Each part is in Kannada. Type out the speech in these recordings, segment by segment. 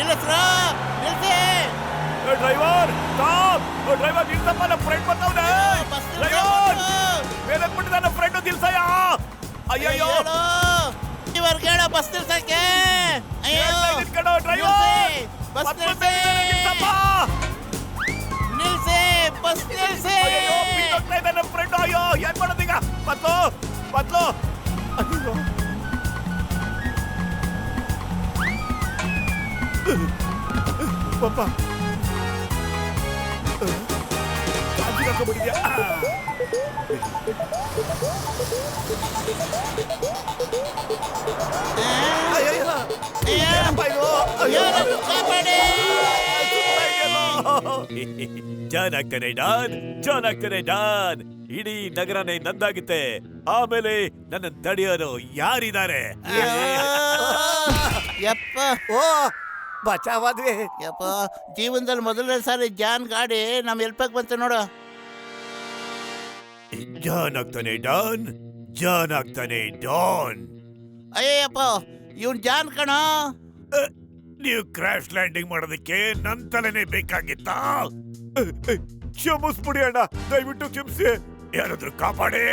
ನಿಲ್ಲಿಸ್ರು, ನಿಲ್ಸಿ. Driver stop. ಡ್ರೈವರ್ ನಿಲ್ಸಪ್ಪ, ನಮ್ಮ ಫ್ರೆಂಡ್ ಬಂದವನೆ. ಬಸ್ ಡ್ರೈವರ್ ಮೇಲೆ ಬಿಟ್ಟಿದ ನಮ್ಮ ಫ್ರೆಂಡ್ ನಿಲ್ಸಯ್ಯ. ಅಯ್ಯಯ್ಯೋ ಇವ್ರು ಕೇಳೋ ಬಸ್ ನಿಲ್ಸಕ್ಕೆ. ಅಯ್ಯೋ ನಿಲ್ಸ್ಕೊಡು ಡ್ರೈವರ್. ಬಸ್ ನಿಲ್ಸಿ, ನಿಲ್ಸಿ, ಬಸ್ ನಿಲ್ಸಿ. ಅಯ್ಯೋ ಬಿಟ್ಟೋಗ್ತಾ ಇದೆ ನಮ್ಮ ಫ್ರೆಂಡ್. ಅಯ್ಯೋ ಏನ್ ಮಾಡೋದೀಗ? ಬತ್ಲು ಬತ್ಲು. ಅಯ್ಯೋ ಪಾಪ ಹಾಕೊಂಡ್ಬಿಟ್ಟಿದ್ಯಾ? ಏನಪ್ಪ ಇದು? ಜಾನ್ ಆಗ್ತಾನೆ ಡಾನ್, ಜಾನ್ ಆಗ್ತಾನೆ ಡಾನ್. ಇಡೀ ನಗರನೇ ನಂದಾಗುತ್ತೆ. ಆಮೇಲೆ ನನ್ನ ತಡೆಯೋರು ಯಾರಿದ್ದಾರೆ? ಯಪ್ಪ, ಓ ಬಚಾವಾದ್ವಿ. ಯಪ್ಪ, ಜೀವನದಲ್ಲಿ ಮೊದಲನೇ ಸಾರಿ ಜಾನ್ ಗಾಡಿ ನಮ್ ಎಲ್ಪಕ್ ಬಂತು ನೋಡು. ಜಾನ್ ಆಗ್ತಾನೆ ಡಾನ್, ಜಾನ್ ಆಗ್ತಾನೆ ಡಾನ್. ಅಯ್ಯಪ್ಪ, ಇವನ್ ಜಾನ್ ಕಣ. ನೀವು ಕ್ರಾಶ್ ಲ್ಯಾಂಡಿಂಗ್ ಮಾಡೋದಕ್ಕೆ ನನ್ ತಲೆನೇ ಬೇಕಾಗಿತ್ತಾ? ಕ್ಷಮಿಸ್ಬಿಡಿ ಅಣ್ಣ, ದಯವಿಟ್ಟು ಕ್ಷಮಿಸಿ. ಯಾರಾದ್ರೂ ಕಾಪಾಡೇ.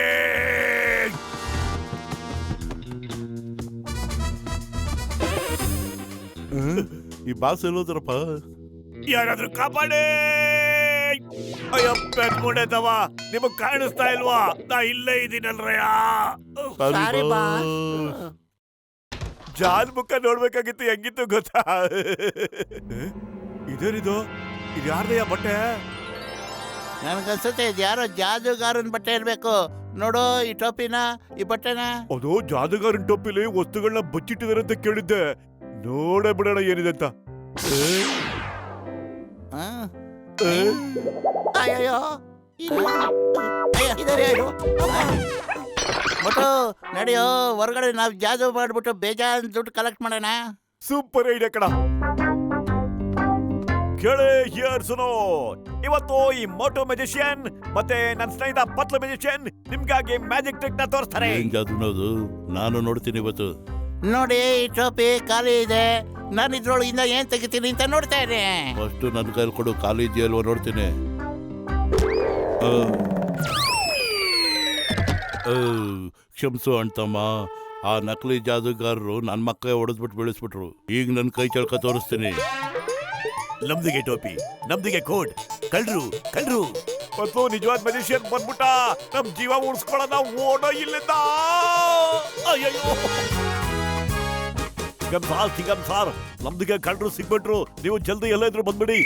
ಈ ಬಾಸ್ ಎಲ್ಲೋದ್ರಪ್ಪ? ಯಾರಾದ್ರೂ ಕಾಪಾಡೇ. ಅಯ್ಯಪ್ಪ ಮುಡೇತವ, ನಿಮಗ್ ಕಾಣಿಸ್ತಾ ಇಲ್ವಾ? ನಾ ಇಲ್ಲೇ ಇದೀನಲ್ರಯ್ಯ. Sorry boss. ಜಾನ್ ಮುಖ ನೋಡ್ಬೇಕಾಗಿತ್ತು, ಹೆಂಗಿತ್ತು ಗೊತ್ತಾ? ಇದೇನಿದು? ಇದು ಯಾರ್ದಯ್ಯ ಬಟ್ಟೆ? ನನ್ಗನ್ಸುತ್ತೆ ಇದು ಯಾರೋ ಜಾದೂಗಾರನ್ ಬಟ್ಟೆ ಇರ್ಬೇಕು. ನೋಡು ಈ ಟೋಪಿನ, ಈ ಬಟ್ಟೆನ. ಅದು ಜಾದೂಗಾರನ್ ಟೋಪಿಲಿ ವಸ್ತುಗಳನ್ನ ಬಚ್ಚಿಟ್ಟಿದಾರೆ ಅಂತ ಕೇಳಿದ್ದೆ. ನೋಡೇ ಬಿಡೋಣ ಏನಿದೆ ಅಂತ. ಅಯ್ಯೋ ಮಟು ನಡೆಯೋ, ಹೊರಗಡೆ ನಾವು ಜಾದೂ ಮಾಡ್ಬಿಟ್ಟು ಬೇಜಾನ್ ದುಡ್ಡು ಕಲೆಕ್ಟ್ ಮಾಡೋಣ. ಸೂಪರ್ ಐಡಿಯಾ ಕಣ. ಕೇಳಿ ಹಿಯರ್ಸುನೋ, ಇವತ್ತು ಈ ಮೋಟೋ ಮ್ಯಾಜಿಷಿಯನ್ ಮತ್ತೆ ನನ್ನ ಸ್ನೇಹಿತ ಪತ್ಲ ಮ್ಯಾಜಿಷಿಯನ್ ನಿಮ್ಗಾಗಿ ಮ್ಯಾಜಿಕ್ ಟ್ರಿಕ್ ನ ತೋರಿಸ್ತಾರೆ. ಏನ್ ಜಾದೂನದು? ನಾನು ನೋಡ್ತೀನಿ ಇವತ್ತು. ನೋಡಿ ಈ ಟೋಪಿ ಖಾಲಿ ಇದೆ, ನಾನು ಇದ್ರೊಳಗಿಂದ ಏನ್ ತೆಗಿತೀನಿ ಅಂತ ನೋಡ್ತಾ ಇರಿ. ಫಸ್ಟ್ ನನ್ನ ಕೈಲಿ ಕೊಡು, ಖಾಲಿ ಇದೆಯಲ್ವ ನೋಡ್ತೀನಿ. ಕ್ಷಮಿಸು ಅಣ್ತಮ್ಮ, ಆ ನಕಲಿ ಜಾದೂಗಾರರು ನನ್ನ ಮಕ್ಕ ಹೊಡೆದ್ಬಿಟ್ಟು ಬೆಳೆಸ್ಬಿಟ್ರು. ಈಗ ನನ್ನ ಕೈ ಚಳಕ ತೋರಿಸ್ತೀನಿ. ನಮ್ದಿಗೆ ಟೋಪಿ, ನಮ್ದಿಗೆ ಕೋಡ್. ಕಳ್ರು ಕಳ್ರು ಮತ್ತು ನಿಜವಾದ ಮ್ಯಾಜಿಷಿಯನ್ ಬಂದ್ಬಿಟ್ಟ. ನಮ್ ಜೀವ ಉಳಿಸ್ಕೊಳ್ಳೋದ ಓಡೋ ಇಲ್ಲಿಂದ. ಅಯ್ಯಯ್ಯೋ ಸಿಗಮ್ ಸಾರ್, ನಮ್ದಿಗೆ ಕಳ್ರು ಸಿಗ್ಬಿಟ್ರು. ನೀವು ಜಲ್ದಿ ಎಲ್ಲ ಇದ್ರು ಬಂದ್ಬಿಡಿ.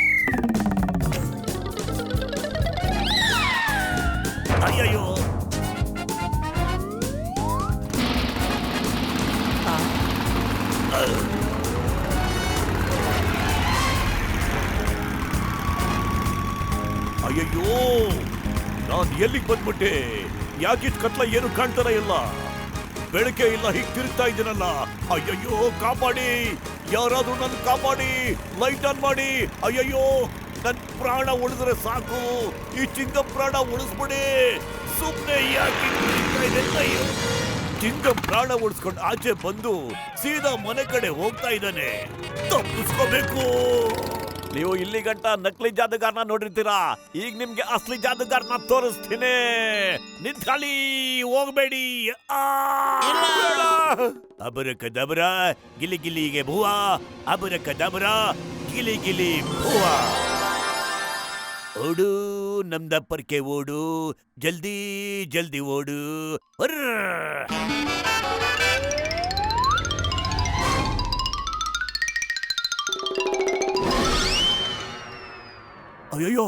ಅಯ್ಯಯ್ಯೋ ಅಯ್ಯಯ್ಯೋ, ನಾನ್ ಎಲ್ಲಿಗೆ ಬಂದ್ಬಿಟ್ಟೆ? ಯಾಕಿಟ್ ಕತ್ಲ ಏನು ಕಾಣ್ತಾರ ಇಲ್ಲ, ಬೆಳಕೆ ಇಲ್ಲ, ಹೀಗ್ ತಿರುಗ್ತಾ ಇದ್ದೀನಲ್ಲ. ಅಯ್ಯಯ್ಯೋ ಕಾಪಾಡಿ, ಯಾರಾದ್ರೂ ನನ್ ಕಾಪಾಡಿ, ಲೈಟ್ ಆನ್ ಮಾಡಿ. ಅಯ್ಯಯ್ಯೋ, ನನ್ ಪ್ರಾಣ ಉಳಿದ್ರೆ ಸಾಕು, ಈ ಚಿಂಗಂ ಪ್ರಾಣ ಉಳಿಸ್ಬಿಡಿ. ಸುಮ್ನೆ ಯಾಕೆ ಅಯ್ಯೋ, ಚಿಂಗಂ ಪ್ರಾಣ ಉಳಿಸ್ಕೊಂಡು ಆಚೆ ಬಂದು ಸೀದಾ ಮನೆ ಕಡೆ ಹೋಗ್ತಾ ಇದ್ದಾನೆ. ತಪ್ಪಿಸ್ಕೋಬೇಕು. ನೀವು ಇಲ್ಲಿ ಗಂಟ ನಕಲಿ ಜಾದೂಗಾರನ ನೋಡಿರ್ತೀರಾ, ಈಗ ನಿಮ್ಗೆ ಅಸಲಿ ಜಾದೂಗಾರನ ತೋರಿಸ್ತೀನಿ. ನಿಂತ್ಕೊಳ್ಳಿ, ಹೋಗ್ಬೇಡಿ. ಅಬರಕದಬರ ಗಿಲಿ ಗಿಲಿಗೆ ಭೂವ, ಅಬರಕದಬರ ಗಿಲಿ ಗಿಲಿ ಭೂವ. ಓಡು ನಮ್ದಪ್ಪರ್ಕೆ ಓಡು, ಜಲ್ದಿ ಜಲ್ದಿ ಓಡು. ಅಯ್ಯಯ್ಯೋ,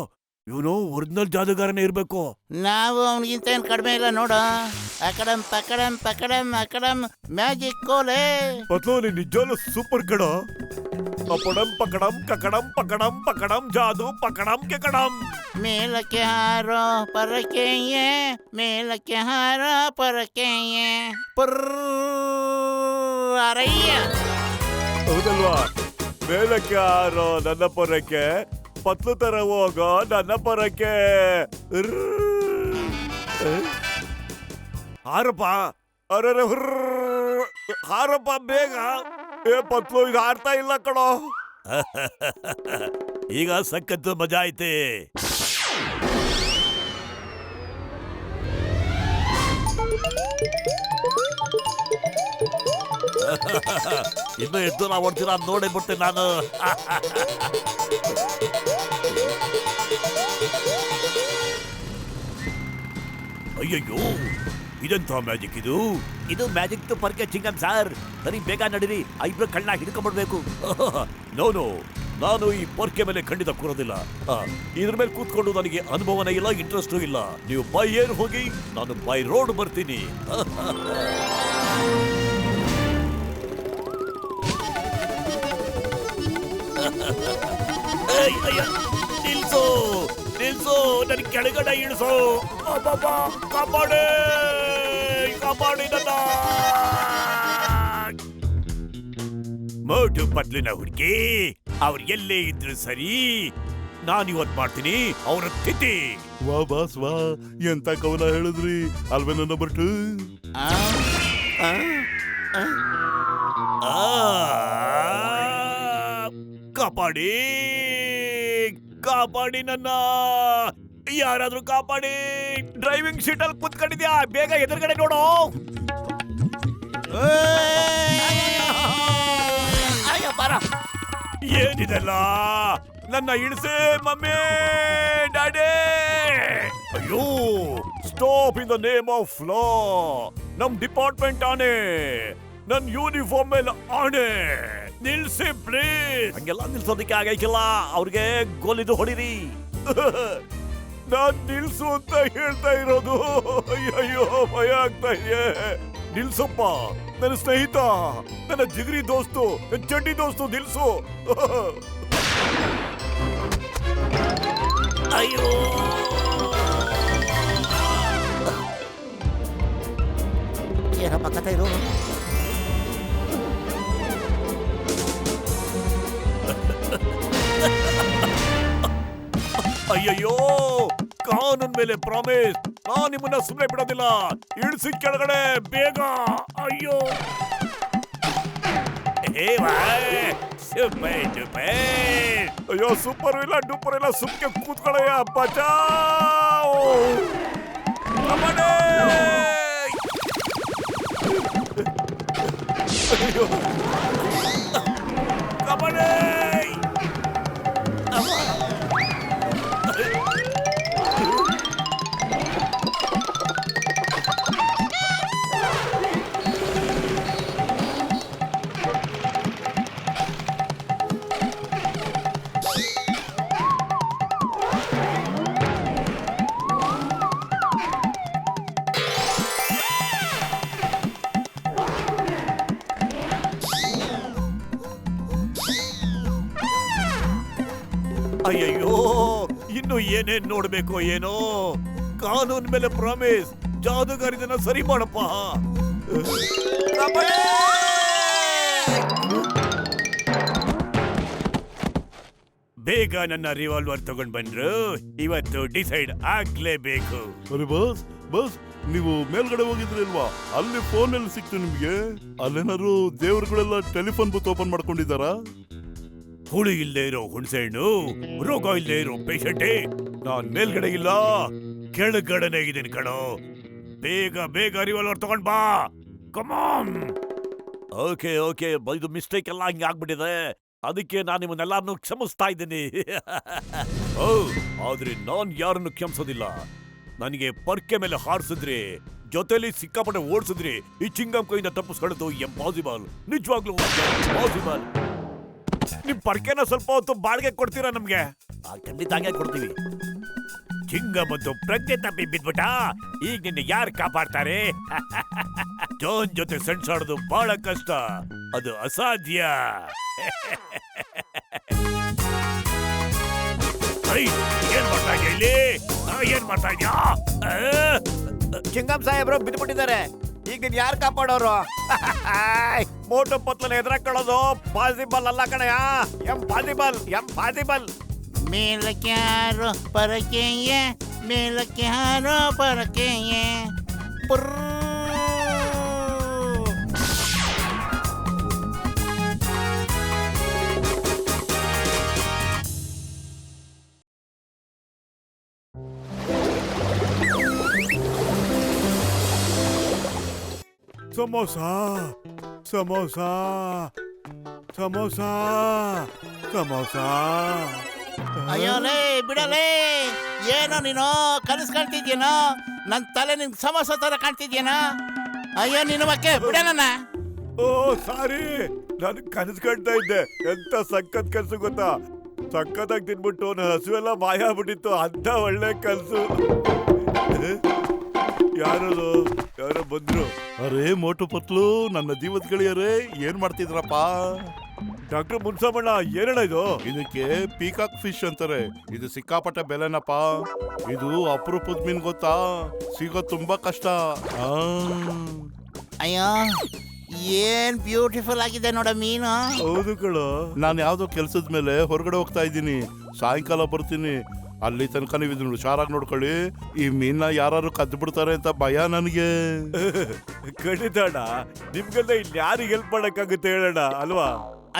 ಇವನು ಒರಿಜಿನಲ್ ಜಾದೂಗಾರನೇ ಇರ್ಬೇಕು. ನಾವು ಅವನಿಗಿಂತ ಏನ್ ಕಡಿಮೆ ಇಲ್ಲ ನೋಡು. ಅಕಡಂ ಪಕಡಂ ಪಕಡಂ ಅಕಡಂ ಮ್ಯಾಜಿಕ್ ಕೋಲೆ. ಪತ್ಲು ನೀನ್ ನಿಜವಾಗ್ಲೂ ಸೂಪರ್ ಕಡ. ಅಪಡಂ ಪಕಡಂ ಕಕಡಂ ಪಕಡಂ ಪಕಡಂ ಜಾದು ಪಕಡಂ ಕೆಕಡಂ. ಮೇಲಕ್ಕೆ ಹಾರೋ ಪರಕೆಯೇ, ಮೇಲಕ್ಕೆ ಹಾರೋ ಪರಕೆಯೇ. ಅರಯ್ಯ. ಹೌದಲ್ವಾ? ಮೇಲಕ್ಕೆ ಹಾರೋ ನನ್ನ ಪರಕ್ಕೆ, ಪತ್ಲು ತರ ಹೋಗೋ ನನ್ನ ಪರಕ್ಕೆ. ಹಾರಪ್ಪ, ಅರೆ ಹಾರಪ್ಪ ಬೇಗ. ಏ ಪತ್ಲು, ಇದು ಹಾರ್ತಾ ಇಲ್ಲ ಕಣೋ. ಈಗ ಸಖತ್ತು ಮಜಾ ಐತೆ. ಇನ್ನು ಎದ್ದು ನಾವು ಹೊಡ್ತೀರಾ ನೋಡೇ ಬಿಡ್ತೇನೆ ನಾನು. ಅಯ್ಯಯ್ಯೋ, ಇದೆಂತ ಮ್ಯಾಜಿಕ್ ಇದು? ಇದು ಮ್ಯಾಜಿಕ್ ಪರ್ಕೆ ಚಿಂಗಂ ಸರ್. ಸರಿ ಬೇಗ ನಡೀರಿ, ಇಬ್ರು ಕಳ್ಳ ಹಿಡ್ಕೊಂಡ್ಬಿಡ್ಬೇಕು. ನೋನು, ನಾನು ಈ ಪೊರ್ಕೆ ಮೇಲೆ ಖಂಡಿತ ಕೂರೋದಿಲ್ಲ. ಇದ್ರ ಮೇಲೆ ಕೂತ್ಕೊಂಡು ನನಗೆ ಅನುಭವನೇ ಇಲ್ಲ, ಇಂಟ್ರೆಸ್ಟು ಇಲ್ಲ. ನೀವು ಬೈ ಏರ್ ಹೋಗಿ, ನಾನು ಬೈ ರೋಡ್ ಬರ್ತೀನಿ. ನಿಲ್ಸು ನಿಲ್ಸು, ನನ್ ಕೆಳಗಡೆ ಇಳಿಸು. ಕಾಪಾಡಿ ಕಾಪಾಡಿ ನನ್ನ ಮೋಟು ಪತ್ಲಿನ ಹುಡುಗಿ. ಅವ್ರು ಎಲ್ಲೇ ಇದ್ರು ಸರಿ, ನಾನಿವತ್ ಮಾಡ್ತೀನಿ ಅವರ ತಿಥಿ. ವಾ ಬಾಸ್ ವಾ, ಎಂತ ಕವನ ಹೇಳಿದ್ರಿ ಅಲ್ವೇ ನನ್ನ ಬರ್ಟು. ಕಾಪಾಡಿ ಕಾಪಾಡಿ ನನ್ನ, ಯಾರಾದ್ರೂ ಕಾಪಾಡಿ. ಡ್ರೈವಿಂಗ್ ಸೀಟ್ ಅಲ್ಲಿ ಕುತ್ಕೊಂಡಿದ್ಯಾ, ಬೇಗ ಎದುರುಗಡೆ ನೋಡು. ಏನಿದೆಲ್ಲ? ನನ್ನ ಇಳಿಸೇ ಮಮ್ಮಿ, ಡ್ಯಾಡಿ. ಅಯ್ಯೋ, stop in the name of ಲಾ. ನಮ್ ಡಿಪಾರ್ಟ್ಮೆಂಟ್ ಆನೆ, ನನ್ ಯೂನಿಫಾರ್ಮ್ ಮೇಲೆ ಆನೆ. ನಿಲ್ಸಿ ಪ್ಲೀಸ್. ಹಂಗೆಲ್ಲ ನಿಲ್ಸೋದಕ್ಕೆ ಆಗೈಕಿಲ್ಲ, ಅವ್ರಿಗೆ ಗೋಲಿದು ಹೊಡಿರಿ. ನಾನ್ ನಿಲ್ಸು ಅಂತ ಹೇಳ್ತಾ ಇರೋದು. ಅಯ್ಯೋ, ಭಯ ಆಗ್ತಾ ಇದೆ. ನಿಲ್ಸಪ್ಪ, ನನ್ನ ಸ್ನೇಹಿತ, ನನ್ನ ಜಿಗರಿ ದೋಸ್ತು, ನನ್ನ ಚಡ್ಡಿ ದೋಸ್ತು, ನಿಲ್ಸು. ಅಯ್ಯೋ, ಏನಪ್ಪ ಕಥೆ ಇರೋ? ಅಯ್ಯಯ್ಯೋ, ಕಾನೂನ್ ಮೇಲೆ ಪ್ರಾಮಿಸ್, ನಾನ್ ನಿಮ್ಮನ್ನ ಸುಮ್ಮನೆ ಬಿಡೋದಿಲ್ಲ. ಇಳಿಸಿ ಕೆಳಗಡೆ ಬೇಗ. ಅಯ್ಯೋ, ಅಯ್ಯೋ, ಸೂಪರ್ ಇಲ್ಲ ಡೂಪರ್ ಇಲ್ಲ, ಸುಮ್ಕೆ ಕೂತ್ಕೊಳ್ಳಯ್ಯ. ಬಚಾವ್. ಅಯ್ಯೋ, ಕಬಡ್ಡಿ. ಅಯ್ಯಯ್ಯೋ, ಇನ್ನು ಏನೇನ್ ನೋಡ್ಬೇಕು ಏನೋ. ಕಾನೂನ್ ಮೇಲೆ ಪ್ರಾಮಿಸ್, ಜಾದುಗಾರಿದನ್ನ ಸರಿ ಮಾಡಪ್ಪ. ಬೇಗ ನನ್ನ ರಿವಾಲ್ವರ್ ತಗೊಂಡ್ ಬಂದ್ರು, ಇವತ್ತು ಡಿಸೈಡ್ ಆಗ್ಲೇಬೇಕು. ಅರೆ ಬಾಸ್ ಬಾಸ್, ನೀವು ಮೇಲ್ಗಡೆ ಹೋಗಿದ್ರಿ ಅಲ್ವಾ, ಅಲ್ಲಿ ಫೋನ್ ಎಲ್ಲಿ ಸಿಕ್ತು ನಿಮ್ಗೆ? ಅಲ್ಲೇನಾದ್ರು ದೇವ್ರುಗಳೆಲ್ಲ ಟೆಲಿಫೋನ್ ಬೂತ್ ಓಪನ್ ಮಾಡ್ಕೊಂಡಿದ್ದಾರಾ? ಹುಳಿ ಇಲ್ಲದೆ ಇರೋ ಹುಣಸೆಹಣ್ಣು, ರೋಗ ಇಲ್ಲದೆ ಇರೋ ಪೇಷಂಟೇ. ನಾನ್ ಮೇಲ್ಗಡೆ ಇಲ್ಲ, ಕೆಳಗಡೆನೆ ಇದೀನಿ ಕಣೋ. ಬೇಗ ಬೇಗ ರಿವಾಲ್ವರ್ ತಗೊಂಡ್ ಬಾ. ಕಮಾನ್. ಓಕೆ ಓಕೆ, ಇದು ಮಿಸ್ಟೇಕ್ ಎಲ್ಲ ಹಿಂಗೆ ಆಗ್ಬಿಟ್ಟಿದೆ, ಅದಕ್ಕೆ ನಾನು ನಿಮ್ಮನ್ನೆಲ್ಲಾರನ್ನು ಕ್ಷಮಿಸ್ತಾ ಇದ್ದೀನಿ. ಓ, ಆದ್ರೆ ನಾನ್ ಯಾರನ್ನು ಕ್ಷಮಿಸೋದಿಲ್ಲ. ನನಗೆ ಪರ್ಕೆ ಮೇಲೆ ಹಾರಿಸಿದ್ರಿ, ಜೊತೆಲಿ ಸಿಕ್ಕಾಪಟ್ಟೆ ಓಡಿಸಿದ್ರಿ, ಈ ಚಿಂಗಂ ಕೈಯಿಂದ ತಪ್ಪಿಸ್ಕೊಳ್ಳೋದು ಎಂಪಾಸಿಬಲ್, ನಿಜವಾಗ್ಲೂ ಎಂಪಾಸಿಬಲ್. ನಿಮ್ ಪರ್ಕೆನ ಸ್ವಲ್ಪ ಹೊತ್ತು ಬಾಳ್ಗೆ ಕೊಡ್ತೀರಾ ನಮ್ಗೆ? ಖಂಡಿತ ಹಾಗೆ ಕೊಡ್ತೀವಿ. ಚಿಂಗ ಮತ್ತು ಪ್ರಜ್ಞೆ ತಪ್ಪಿ ಬಿದ್ಬಿಟ್ಟ, ಈಗ ನಿನ್ನ ಯಾರು ಕಾಪಾಡ್ತಾರೆ? ಜೋನ್ ಜೊತೆ ಸೆಣ್ಸಾಡೋದು ಬಹಳ ಕಷ್ಟ, ಅದು ಅಸಾಧ್ಯ. ಏನ್ ಮಾಡ್ತಾ ಇದೀಯ ಇಲ್ಲಿ? ಏನ್ ಮಾಡ್ತಾ ಇದೀಯಾ? ಚಿಂಗಂ ಸಾಹೇಬ್ರು ಬಿದ್ದುಬಿಟ್ಟಿದ್ದಾರೆ, ಈಗ ನೀನ್ ಯಾರು ಕಾಪಾಡೋರು? ಮೋಟು ಪತ್ಲನ ಎದುರಾಕೊಳ್ಳೋದು ಪಾಸಿಬಲ್ ಅಲ್ಲ ಕಣಯ್ಯ. Impossible, impossible. ಮೇಲಕ್ಯಾರೋ ಪರಕೆಯೇ, ಮೇಲಕ್ಯಾರೋ ಪರಕೆಯೇ. ಸಮೋಸ ಸಮೋಸ ಸಮೋಸ ಸಮೋಸ ಅಯ್ಯೋ ಲೇ ಬಿಡಲೇ, ಏನೋ ನೀನು ಕನಸು ಕಾಣ್ತಿದ್ಯೇನೋ? ನನ್ನ ತಲೆ ನಿನ್ ಸಮೋಸ ತರ ಕಾಣ್ತಿದ್ಯೇನೋ? ಅಯ್ಯೋ ನಿನ್ನ ಮಕ್ಕೆ ಬಿಡ ನನ್ನ. ಓ ಸಾರಿ, ನಾನು ಕನಸು ಕಾಣ್ತಾ ಇದ್ದೆ. ಎಂತ ಸಖತ್ ಕನಸು ಗೊತ್ತಾ? ಸಖತ್ತಾಗಿ ತಿನ್ಬಿಟ್ಟು ನನ್ನ ಹಸುವೆಲ್ಲ ಮಾಯ ಆಗ್ಬಿಟ್ಟಿತ್ತು. ಅಂತ ಒಳ್ಳೆ ಕನಸು. ಯಾರದು? ಯಾರೋ ಬಂದ್ರು. ಅರೇ ಮೋಟು ಪತ್ಲು, ನನ್ನ ಜೀವದ ಗೆಳೆಯರೇ, ಏನ್ ಮಾಡ್ತಿದ್ರಪ್ಪ? ಡಾಕ್ಟರ್ ಮುನ್ಸಮಣ್ಣ, ಏನಣ್ಣ ಇದು? ಇದಕ್ಕೆ ಪೀಕಾಕ್ ಫಿಶ್ ಅಂತಾರೆ. ಇದು ಸಿಕ್ಕಾಪಟ್ಟೆ ಬೆಲೆನಪ್ಪ. ಇದು ಅಪರೂಪದ ಮೀನ್ ಗೊತ್ತಾ? ಸಿಗೋದು ತುಂಬಾ ಕಷ್ಟ. ಅಯ್ಯೋ ಏನ್ ಬ್ಯೂಟಿಫುಲ್ ಆಗಿದೆ ನೋಡ ಮೀನು. ಹೌದು ಕಣೋ. ನಾನು ಯಾವ್ದೋ ಕೆಲ್ಸದ ಮೇಲೆ ಹೊರಗಡೆ ಹೋಗ್ತಾ ಇದ್ದೀನಿ. ಸಾಯಂಕಾಲ ಬರ್ತೀನಿ. ಅಲ್ಲಿ ತನಕ ನೀವು ಇದನ್ನ ಹುಷಾರಾಗಿ ನೋಡ್ಕೊಳ್ಳಿ. ಈ ಮೀನ್ನ ಯಾರು ಕದ್ದು ಬಿಡ್ತಾರೆ ಅಂತ ಭಯ ನನಗೆ. ಖಂಡಿತ ಅಣ್ಣ, ನಿಮ್ಗೆಲ್ಲ ಇಲ್ಲಿ ಯಾರಿಗೆ ಹೆಲ್ಪ್ ಮಾಡಕ್ಕಾಗುತ್ತೆ ಹೇಳೋಣ ಅಲ್ವಾ?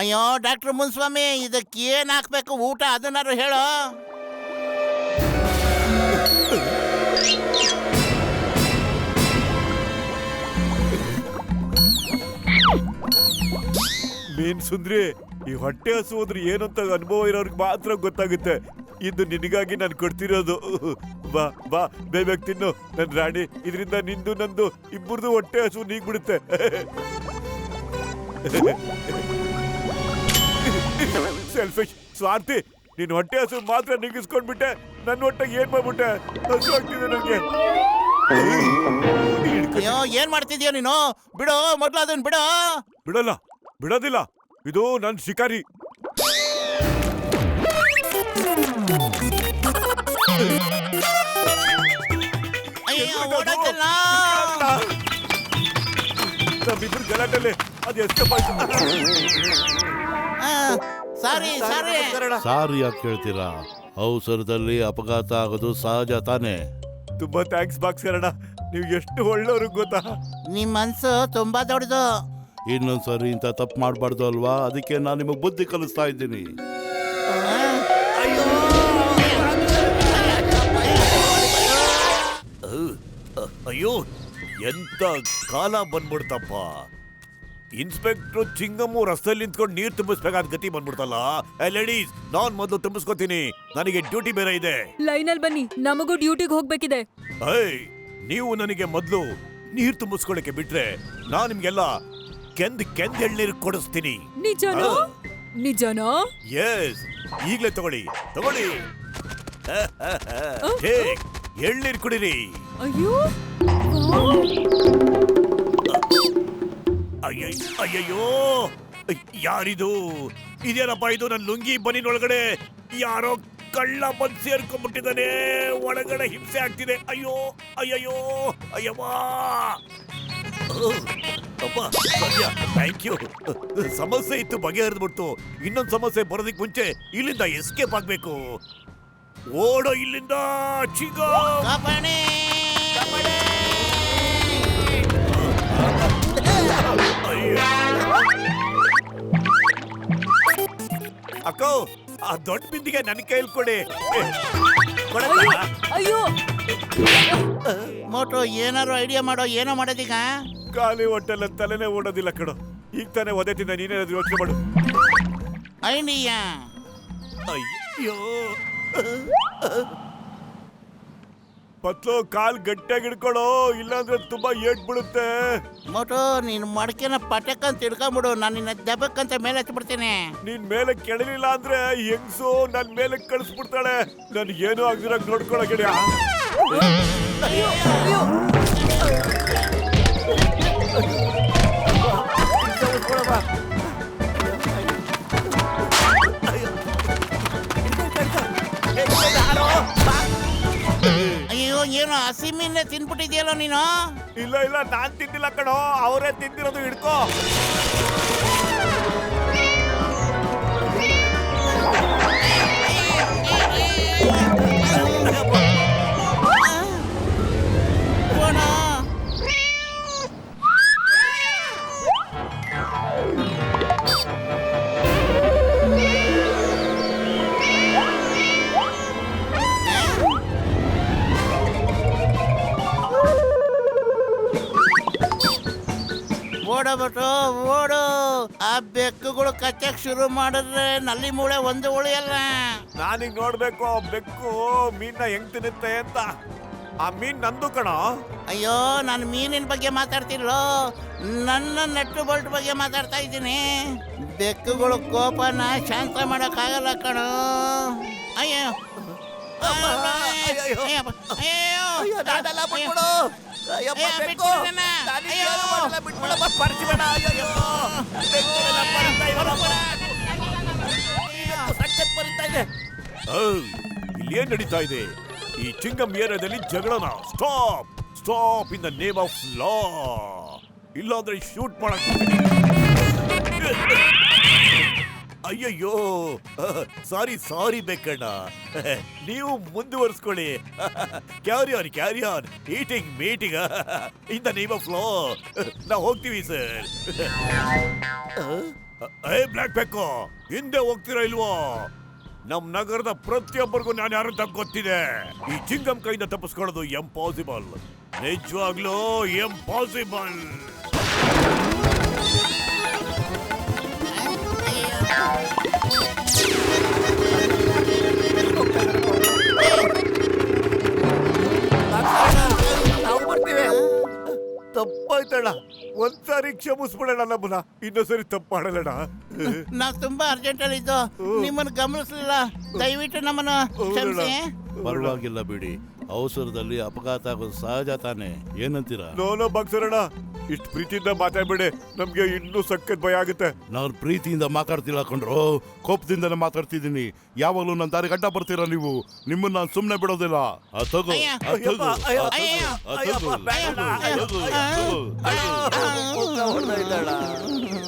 ಅಯ್ಯೋ ಡಾಕ್ಟರ್ ಮುನ್ಸ್ವಾಮಿ, ಇದಕ್ಕೆ ಏನ್ ಹಾಕ್ಬೇಕು ಊಟ ಅದನ್ನಾರು ಹೇಳೋ. ಮೀನ್ ಸುಂದ್ರಿ, ಈ ಹೊಟ್ಟೆ ಹಸು ಅಂದ್ರೆ ಏನು ಅಂತ ಅನುಭವ ಇರೋರ್ಗೆ ಮಾತ್ರ ಗೊತ್ತಾಗುತ್ತೆ. ಇದು ನಿನಗಾಗಿ ನಾನು ಕೊಡ್ತಿರೋದು. ಬಾ ಬಾ, ಬೇಗ ತಿನ್ನು ನನ್ ರಾಣಿ. ಇದರಿಂದ ನಿಂದು ನಂದು ಇಬ್ಬರದು ಹೊಟ್ಟೆ ಹಸು ನೀಗ್ಬಿಡುತ್ತೆ. ಸೆಲ್ಫಿಶ್, ಸ್ವಾರ್ಥಿ, ನೀನ್ ಹೊಟ್ಟೆ ಹಸು ಮಾತ್ರ ನಿಗಿಸ್ಕೊಂಡ್ಬಿಟ್ಟೆ. ನನ್ನ ಹೊಟ್ಟೆಗೆ ಏನ್ ಮಾಡ್ಬಿಟ್ಟೆ? ಹಸು ಆಗ್ತಿದೆ ನನಗೆ. ಅಯ್ಯೋ ಏನ್ ಮಾಡ್ತಿದ್ಯೋ ನೀನು? ಬಿಡು ಮೊದ್ಲು ಅದನ್ನ ಬಿಡು. ಬಿಡಲ್ಲ, ಬಿಡೋದಿಲ್ಲ. ಇದು ನನ್ ಶಿಕಾರಿ. ಅಯ್ಯೋ ಓಡೋದಲ್ಲ. ನಮ್ಮಿಬ್ರು ಗಲಾಟೆಲೆ ಅದು ಎಸ್ಕೇಪ್ ಆಯ್ತು. ಸಾರಿ ಸಾರಿ. ಸಾರಿ ಯಾಕೆ ಕೇಳ್ತೀರಾ? ಅವಸರದಲ್ಲಿ ಅಪಘಾತ ಆಗೋದು ಸಹಜ ತಾನೇ. ತುಂಬಾ ಥ್ಯಾಂಕ್ಸ್ ಬಾಕ್ಸರಣ್ಣ, ನೀವು ಎಷ್ಟು ಒಳ್ಳೆಯವ್ರು ಗೊತ್ತಾ? ನಿಮ್ ಮನ್ಸು ತುಂಬಾ ದೊಡ್ಡದು. ಇನ್ನೊಂದ್ಸರಿ ಇಂಥ ತಪ್ಪು ಮಾಡಬಾರ್ದು ಅಲ್ವಾ? ಅದಕ್ಕೆ ನಾನು ನಿಮಗೆ ಬುದ್ಧಿ ಕಲಿಸ್ತಾ ಇದ್ದೀನಿ. ಅಯ್ಯೋ, ಎಂತ ಕಾಲ ಬಂದ್ಬಿಡ್ತಪ್ಪ. ಇನ್ಸ್ಪೆಕ್ಟರ್ ಚಿಂಗಮ್ಮು ರಸ್ತೆಯಲ್ಲಿ ನಿಂತ್ಕೊಂಡು ನೀರು ತುಂಬಿಸ್ಬೇಕಾದ ಗತಿ ಬಂದ್ಬಿಡ್ತಲ್ಲ. ಲೇಡೀಸ್, ನಾನ್ ಮೊದಲು ತುಂಬಿಸ್ಕೊತೀನಿ, ನನಗೆ ಡ್ಯೂಟಿ ಬೇರೆ ಇದೆ. ಲೈನಲ್ಲಿ ಬನ್ನಿ, ನಮಗೂ ಡ್ಯೂಟಿಗೆ ಹೋಗ್ಬೇಕಿದೆ. ನೀವು ನನಗೆ ಮೊದಲು ನೀರು ತುಂಬಿಸ್ಕೊಳಕ್ಕೆ ಬಿಟ್ರೆ ನಾನ್ ನಿಮ್ಗೆಲ್ಲ ಕೆಂದ್ ಎಳ್ನೀರು ಕೊಡಿಸ್ತೀನಿ. ನಿಜನಾ? ನಿಜನಾ? ಎಸ್, ಈಗ್ಲೇ ತಗೊಳ್ಳಿ ತಗೊಳ್ಳಿ. ಎಳ್ನೀರು ಕುಡಿರಿ. ಅಯ್ಯೋ ಅಯ್ಯಯ್ಯೋ, ಯಾರಿದು? ಇದೇನಪ್ಪ ಇದು? ನನ್ನ ಲುಂಗಿ ಬನಿನೊಳಗಡೆ ಯಾರೋ ಕಳ್ಳ ಬಂದು ಸೇರ್ಕೊಂಡ್ಬಿಟ್ಟಿದ್ದಾನೆ. ಒಳಗಡೆ ಹಿಂಸೆ ಆಗ್ತಿದೆ. ಅಯ್ಯೋ ಅಯ್ಯಯ್ಯೋ ಅಯ್ಯವ್ವ. ಅಪ್ಪ ಸದ್ಯ, ಥ್ಯಾಂಕ್ ಯು. ಸಮಸ್ಯೆ ಇತ್ತು, ಬಗೆಹರಿದ್ಬಿಡ್ತು. ಇನ್ನೊಂದು ಸಮಸ್ಯೆ ಬರೋದಕ್ಕೆ ಮುಂಚೆ ಇಲ್ಲಿಂದ ಎಸ್ಕೇಪ್ ಆಗ್ಬೇಕು. ಓಡೋ ಇಲ್ಲಿಂದ ಚಿಗ. ಅಕ್ಕೋ, ಆ ದೊಡ್ಡ ಬಿಂದಿಗೆ ನನ್ನ ಕೈಲಿ ಕೊಡಿ. ಅಯ್ಯೋ ಮೋಟು ಏನಾರು ಐಡಿಯಾ ಮಾಡೋ. ಏನೋ ಮಾಡೋದೀಗ? ಖಾಲಿ ಹೊಟ್ಟೆಲ್ಲ ತಲೆನೇ ಓಡೋದಿಲ್ಲ ಕಣೋ. ಈಗ ತಾನೇ ಒದೆ ತಿಂದ, ನೀನೇನಾದ್ರೂ ಯೋಚನೆ ಮಾಡು. ಐಡಿಯಾ? ಅಯ್ಯೋ, ಪತ್ಲು ಕಾಲ್ ಗಟ್ಟಿಯಾಗಿ ಹಿಡ್ಕೊಳ್ಳೋ, ಇಲ್ಲಾಂದ್ರೆ ತುಂಬಾ ಏಟ್ ಬಿಡುತ್ತೆ. ಮೋಟು ನೀನ್ ಮಡಕೆನ ಪಟಕ್ಕಂತ ತಿಳ್ಕೊಂಬಿಡು. ನಾನು ನಿನ್ನ ದೆಬ್ಬಕ್ಕಂತ ಮೇಲೆ ಹಚ್ಬಿಡ್ತೀನಿ. ನೀನ್ ಮೇಲೆ ಕೆಳಲಿಲ್ಲ ಅಂದ್ರೆ ಹೆಂಗ್ಸು ನನ್ ಮೇಲೆ ಕಳಿಸ್ಬಿಡ್ತಾಳೆ. ನನ್ಗೇನು ಆಗ್ದಿರಾಗ ನೋಡ್ಕೊಳ್ಳೋ ಗೆಳೆಯ. ಅಯ್ಯೋ ಅಯ್ಯೋ ಅಯ್ಯೋ ಏನು ಹಸಿ ಮೀನೇ ತಿನ್ಬಿಟ್ಟಿದ್ಯಲ್ಲೋ ನೀನು? ಇಲ್ಲ ಇಲ್ಲ, ನಾನ್ ತಿಂದಿಲ್ಲ ಕಣೋ, ಅವರೇ ತಿಂದಿರೋದು. ಹಿಡ್ಕೋ. ಬಿಟ್ಟು ಓಡು. ಆ ಬೆಕ್ಕುಗಳು ಕಚ್ಚಕ್ ಶುರು ಮಾಡಿದ್ರೆ ನಲ್ಲಿ ಮೂಳೆ ಒಂದು ಉಳಿಯಲ್ಲ. ನಾನೀಗ ನೋಡ್ಬೇಕು ಆ ಬೆಕ್ಕು ಮೀನ್ನ ಹೆಂಗ್ ತಿನ್ನುತ್ತೆ ಅಂತ. ಆ ಮೀನ್ ನಂದು ಕಣ. ಅಯ್ಯೋ, ನಾನು ಮೀನಿನ ಬಗ್ಗೆ ಮಾತಾಡ್ತಿಲ್ಲೋ, ನನ್ನ ನಟ್ಟು ಬೋಲ್ಟ್ ಬಗ್ಗೆ ಮಾತಾಡ್ತಾ ಇದ್ದೀನಿ. ಬೆಕ್ಕುಗಳು ಕೋಪನ ಶಾಂತ ಮಾಡಕ್ಕಾಗಲ್ಲ ಕಣೋ. ಅಯ್ಯೋ ಇಲ್ಲಿ ಏನ್ ನಡೀತಾ ಇದೆ? ಈ ಚಿಂಗಂ ಏರಿಯಾದಲ್ಲಿ ಜಗಳನ stop stop in the name of law. ಇಲ್ಲಾಂದ್ರೆ ಶೂಟ್ ಮಾಡಕ್ ಅಯ್ಯಯ್ಯೋ, ಸಾರಿ ಬೆಕ್ಕಣ್ಣ, ನೀವು ಮುಂದುವರಿಸ್ಕೊಳ್ಳಿ. Carry on eating meeting in the name of law. ನಾವು ಹೋಗ್ತೀವಿ ಸರ್. ಬ್ಲ್ಯಾಕ್ ಬೆಕ್ಕು, ಹಿಂದೆ ಹೋಗ್ತೀರಾ ಇಲ್ವೋ? ನಮ್ ನಗರದ ಪ್ರತಿಯೊಬ್ಬರಿಗೂ ನಾನು ಯಾರಂತ ಗೊತ್ತಿದೆ. ಈ ಚಿಂಗಂ ಕೈಯಿಂದ ತಪ್ಪಿಸ್ಕೊಳ್ಳೋದು ಎಂಪಾಸಿಬಲ್, ನಿಜವಾಗ್ಲೂ ಎಂಪಾಸಿಬಲ್. ನಾವು ಬರ್ತೀವಿ. ತಪ್ಪಾಯ್ತಣ್ಣ, ಒಂದ್ಸಾರಿ ಕ್ಷಮಿಸ್ಬಿಡೋಣ ನಮ್ಮನ್ನ, ಇನ್ನೊಂದ್ಸರಿ ತಪ್ಪು ಮಾಡಲ್ಲಣ್ಣ. ನಾವು ತುಂಬಾ ಅರ್ಜೆಂಟ್ ಅಲ್ಲಿ ಇದ್ದು ನಿಮ್ಮನ್ನು ಗಮನಿಸ್ಲಿಲ್ಲ, ದಯವಿಟ್ಟು ನಮ್ಮನ್ನು ಕ್ಷಮಿಸಿ. ಪರವಾಗಿಲ್ಲ ಬಿಡಿ, ಅವಸರದಲ್ಲಿ ಅಪಘಾತ ಆಗೋದು ಸಹಜ ತಾನೆ, ಏನಂತೀರಾ? ನೋ ಬಾಕ್ಸರಣ್ಣ, ಇಷ್ಟು ಪ್ರೀತಿಯಿಂದ ಮಾತಾಡ್ಬೇಡಿ, ನಮ್ಗೆ ಇನ್ನೂ ಸಖತ್ ಭಯ ಆಗುತ್ತೆ. ನಾನು ಪ್ರೀತಿಯಿಂದ ಮಾತಾಡ್ತಿಲ್ಲ ಕೊಂಡ್ರು, ಕೋಪದಿಂದನೇ ಮಾತಾಡ್ತಿದ್ದೀನಿ. ಯಾವಾಗಲೂ ನನ್ನ ದಾರಿ ಗಡ್ಡ ಬರ್ತೀರಾ ನೀವು, ನಿಮ್ಮನ್ನ ನಾನು ಸುಮ್ಮನೆ ಬಿಡೋದಿಲ್ಲ.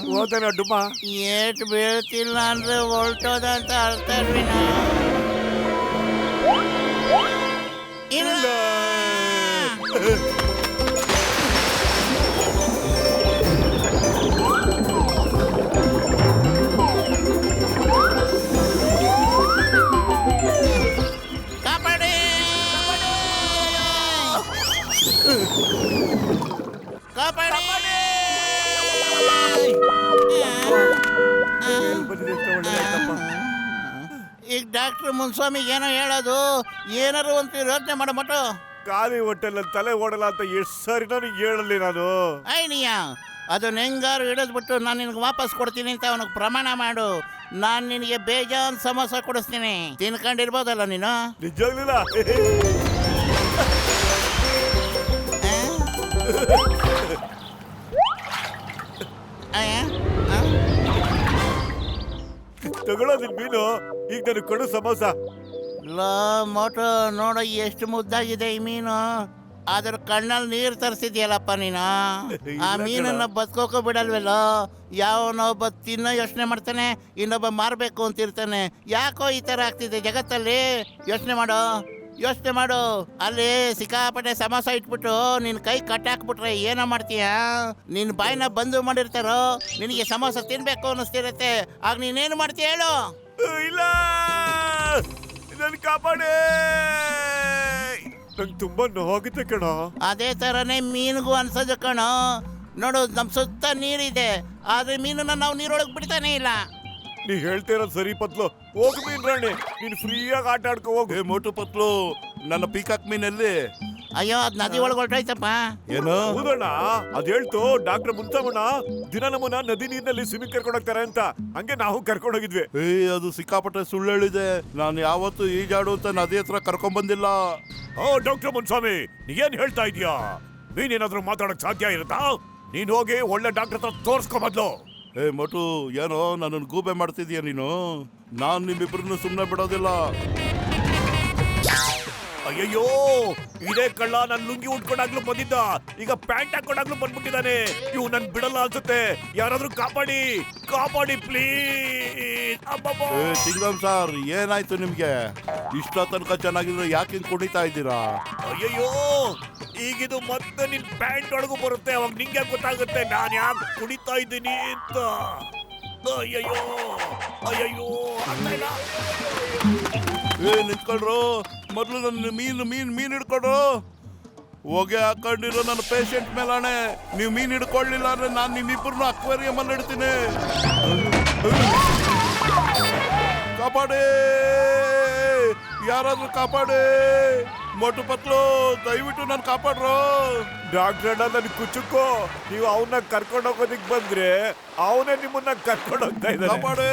ಹೋದನ ಡುಮ್ಮ. ಏಟ್ ಬೀಳ್ತಿಲ್ಲ ಅಂದ್ರೆ ಹೊಲ್ಟೋದಂತ ಅರ್ಥ ಇರ್ಲಿಲ್ಲ. ಇಲ್ಲ ಕಾಪಾಡಿ, ಕಾಪಾಡಿ. ಈಗ ಡಾಕ್ಟರ್ ಮುನ್ಸ್ವಾಮಿಗೆ ಏನೋ ಹೇಳೋದು, ಏನಾರು ಅಂತ ಯೋಚನೆ ಮಾಡಮಟ್ಟು. ಖಾಲಿ ಹೊಟ್ಟೆಲ್ಲ ತಲೆ ಓಡಲ್ಲ ಅಂತ ಎಷ್ಟು ಸಾರಿ ನಾನು ಹೇಳಲಿ ನಾನು. ಐನಿಯ ಅದು ಹೆಂಗಾರು ಹಿಡಿದ್ಬಿಟ್ಟು ನಾನು ನಿನಗೆ ವಾಪಸ್ ಕೊಡ್ತೀನಿ ಅಂತ ಅವನಿಗೆ ಪ್ರಮಾಣ ಮಾಡು. ನಾನು ನಿನಗೆ ಬೇಜಾನ್ ಸಮೋಸ ಕೊಡಿಸ್ತೀನಿ, ತಿನ್ಕೊಂಡಿರ್ಬೋದಲ್ಲ ನೀನು. ನಿಜವಾಗ್ಲಿಲ್ಲ. ತಗೊಳ್ಳೋದಿಲ್ಲ ಮೀನು, ಈಗ ನನಗೆ ಕೊಡು ಸಮೋಸ. ಲೋ ಮೋಟು, ನೋಡು ಎಷ್ಟು ಮುದ್ದಾಗಿದೆ ಈ ಮೀನು. ಅದ್ರ ಕಣ್ಣಲ್ಲಿ ನೀರು ತರಿಸಿದ್ಯಲ್ಲಪ್ಪ ನೀನು. ಆ ಮೀನನ್ನ ಬದುಕೋಕೆ ಬಿಡಲ್ವಲ್ಲ. ಯಾವನೊಬ್ಬ ತಿನ್ನೋ ಯೋಚನೆ ಮಾಡ್ತಾನೆ, ಇನ್ನೊಬ್ಬ ಮಾರಬೇಕು ಅಂತಿರ್ತಾನೆ. ಯಾಕೋ ಈ ಥರ ಆಗ್ತಿದೆ ಜಗತ್ತಲ್ಲಿ? ಯೋಚನೆ ಮಾಡು. ಅಲ್ಲಿ ಸಿಕ್ಕಾಪಟ್ಟೆ ಸಮೋಸ ಇಟ್ಬಿಟ್ಟು ನಿನ್ನ ಕೈ ಕಟ್ಟಾಕ್ಬಿಟ್ರೆ ಏನೋ ಮಾಡ್ತೀಯ? ನಿನ್ನ ಬಾಯಿನ ಬಂದು ಮಾಡಿರ್ತಾರೋ, ನಿನಗೆ ಸಮೋಸ ತಿನ್ಬೇಕು ಅನ್ನಿಸ್ತಿರತ್ತೆ, ಆಗ ನೀನೇನು ಮಾಡ್ತೀಯ ಹೇಳು? ಇಲ್ಲ, ನನ್ ಕಾಪಾಡಿ, ನಂಗೆ ತುಂಬಾ ನೋವಾಗುತ್ತೆ ಕಣೋ. ಅದೇ ಥರನೇ ಮೀನಿಗೂ ಅನ್ಸೋದು ಕಣೋ. ನೋಡು, ನಮ್ಮ ಸುತ್ತ ನೀರಿದೆ, ಆದ್ರೆ ಮೀನನ್ನ ನಾವು ನೀರೊಳಗೆ ಬಿಡ್ತಾನೆ ಇಲ್ಲ. ನೀ ಹೇಳ್ತಿರೋದು ಸರಿ ಪತ್ಲು. ಹೋಗು ಮೀನ್ ರಾಣಿ, ನೀನು ಫ್ರೀಯಾಗಿ ಆಟ ಆಡ್ಕೊ ಹೋಗು. ಮೋಟು ಪತ್ಲು, ನನ್ನ ಪೀಕಾಕ್ ಮೀನಲ್ಲಿ. ಅಯ್ಯೋ, ಅದ್ ನದಿ ಒಳಗೆ ಹೊರಟೋಯ್ತಪ್ಪ. ಏನು? ಹೌದಣ್ಣ, ಅದ್ ಹೇಳ್ತು ಡಾಕ್ಟರ್ ಮುನ್ಸಮ್ಮಣ್ಣ ದಿನ ನಮ್ಮನ್ನ ನದಿ ನೀರಿನಲ್ಲಿ ಸ್ವಿಮ್ಮಿಂಗ್ ಕರ್ಕೊಂಡು ಹೋಗ್ತಾರೆ ಅಂತ. ಹಂಗೆ ನಾವು ಕರ್ಕೊಂಡು ಹೋಗಿದ್ವಿ. ಅದು ಸಿಕ್ಕಾಪಟ್ಟೆ ಸುಳ್ಳು ಹೇಳಿದೆ. ನಾನು ಯಾವತ್ತು ಈಜಾಡು ಅಂತ ನದಿ ಹತ್ರ ಕರ್ಕೊಂಡ್ ಬಂದಿಲ್ಲ. ಡಾಕ್ಟರ್ ಮುನ್ಸ್ವಾಮಿ, ನೀನ್ ಹೇಳ್ತಾ ಇದೀಯಾ? ನೀನೇನಾದ್ರೂ ಮಾತಾಡಕ್ ಸಾಧ್ಯ ಇರುತ್ತಾ? ನೀನ್ ಹೋಗಿ ಒಳ್ಳೆ ಡಾಕ್ಟರ್ ಹತ್ರ ತೋರ್ಸ್ಕೊ ಮೊದ್ಲು. ಮೋಟು, ಏನೋ ನನ್ನನ್ನು ಗೂಬೆ ಮಾಡ್ತಿದ್ಯಾ ನೀನು? ನಾನು ನಿಮ್ಮಿಬ್ಬರನ್ನು ಸುಮ್ಮನೆ ಬಿಡೋದಿಲ್ಲ. ಅಯ್ಯಯ್ಯೋ, ಇದೇ ಕಳ್ಳ ನನ್ ಲುಂಗಿ ಉಟ್ಕೊಂಡಾಗ್ಲೂ ಬಂದಿದ್ದ, ಈಗ ಪ್ಯಾಂಟ್ ಹಾಕೊಂಡಾಗ್ಲೂ ಬಂದ್ಬಿಟ್ಟಿದ್ದಾನೆ. ಇವ್ ನನ್ ಬಿಡಲ್ಲ ಅನ್ಸುತ್ತೆ. ಯಾರಾದ್ರೂ ಕಾಪಾಡಿ ಪ್ಲೀಸ್. ಚಿಂಗಂ ಸಾರ್, ಏನಾಯ್ತು ನಿಮ್ಗೆ? ಇಷ್ಟ ತನಕ ಚೆನ್ನಾಗಿದ್ರೆ ಯಾಕೆ ಕುಣಿತಾ ಇದ್ದೀರಾ? ಅಯ್ಯಯ್ಯೋ, ಈಗಿದು ಮತ್ತೆ ನಿನ್ ಪ್ಯಾಂಟ್ ಒಳಗೂ ಬರುತ್ತೆ, ಅವಾಗ ನಿಂಗೆ ಗೊತ್ತಾಗುತ್ತೆ ನಾನು ಯಾಕೆ ಕುಣಿತಾ ಇದ್ದೀನಿ ಅಂತ. ಅಯ್ಯಯ್ಯೋ ಅರ್ಥ ಇಲ್ಲ. ನಿಂತ್ಕೊಳ್ರು, ಮೊದ್ಲು ನನ್ನ ಮೀನ್ ಹಿಡ್ಕೊಡ್ರು. ಹೊಗೆ ಹಾಕೊಂಡಿರೋ ನನ್ನ ಪೇಷಂಟ್ ಮೇಲಾಣೆ ನೀವು ಮೀನ್ ಹಿಡ್ಕೊಳ್ಳಿಲ್ಲ ಅಂದ್ರೆ ನಾನು ನಿಮ್ಮಿಬ್ಬರನ್ನ ಅಕ್ವೇರಿಯಂ ಅಲ್ಲಿ ಇಡ್ತೀನಿ. ಕಾಪಾಡಿ, ಯಾರಾದ್ರೂ ಕಾಪಾಡಿ. ಮೊಟ್ಟು ಪತ್ಲು ದಯವಿಟ್ಟು ನಾನು ಕಾಪಾಡ್ರು. ಡಾಕ್ಟರ್ ಅಣ್ಣ ನನ್ ಕುಚುಕೋ, ನೀವು ಅವನ್ನ ಕರ್ಕೊಂಡು ಹೋಗೋದಿಕ್ ಬಂದ್ರೆ ಅವನೇ ನಿಮ್ಮನ್ನ ಕರ್ಕೊಂಡು ಹೋಗ್ತಾ ಇದ್ದಾರೆ. ಕಾಪಾಡಿ.